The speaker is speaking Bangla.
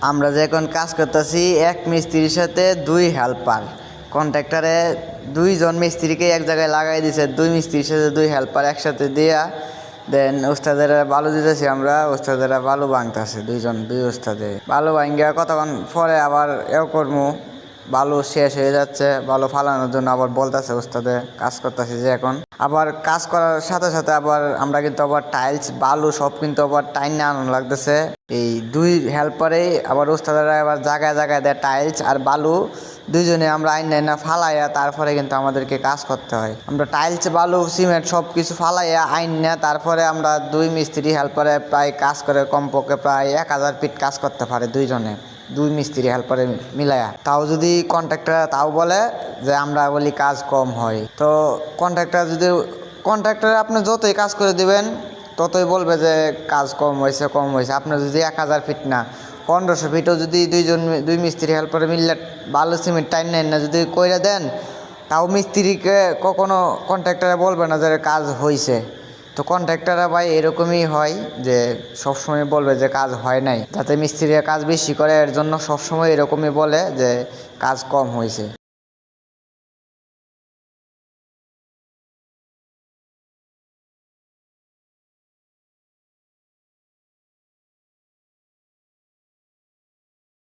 আমরা যে এখন কাজ করতেছি এক মিস্ত্রির সাথে দুই হেল্পার। কন্ট্রাক্টরে দুইজন মিস্ত্রিকে এক জায়গায় লাগাই দিছে, দুই মিস্ত্রির সাথে দুই হেল্পার একসাথে দিয়া দেন ওস্তাদেরা বালু দিতেছি, আমরা ওস্তাদেরা বালু ভাঙতেছে, দুই ওস্তাদে বালু ভাঙ্গা কতক্ষণ পরে আবার করবো। বালু শেষ হয়ে যাচ্ছে, বালু ফালানোর জন্য আবার বলতেছে ওস্তাদে কাজ করতেছি যে এখন আবার কাজ করার সাথে সাথে আবার আমরা কিন্তু আবার টাইলস বালু সব কিন্তু আবার টাইন আনানো লাগতেছে। এই দুই হেল্পারেই আবার ওস্তাদেরা আবার জায়গায় জায়গায় দেয় টাইলস আর বালু, দুইজনে আমরা আইন ফালাইয়া তারপরে কিন্তু আমাদেরকে কাজ করতে হয়। আমরা টাইলস বালু সিমেন্ট সব কিছু ফালাইয়া আইন না, তারপরে আমরা দুই মিস্ত্রি হেল্পারে প্রায় কাজ করে কমপক্ষে প্রায় 1000 ফিট কাজ করতে পারে দুইজনে, দুই মিস্ত্রি হেল্পারে মিলায়া। তাও যদি কন্ট্রাক্টর তাও বলে যে আমরা বলি কাজ কম হয়, তো কন্ট্রাক্টর আপনি যতই কাজ করে দিবেন ততই বলবে যে কাজ কম হয়েছে। আপনার যদি 1000 ফিট না 1500 ফিটও যদি দুই মিস্ত্রি হেল্পারে মিললে বালু সিমেন্ট টাইম নেন না যদি কইরা দেন, তাও মিস্ত্রিকে কখনো কন্ট্রাক্টরে বলবে না যে কাজ হয়েছে। তো কন্ট্রাক্টররা ভাই এরকমই হয় যে সবসময় বলবে যে কাজ হয় নাই, যাতে মিস্ত্রিরা কাজ বেশি করে, এর জন্য সবসময় এরকমই বলে যে কাজ কম হয়েছে।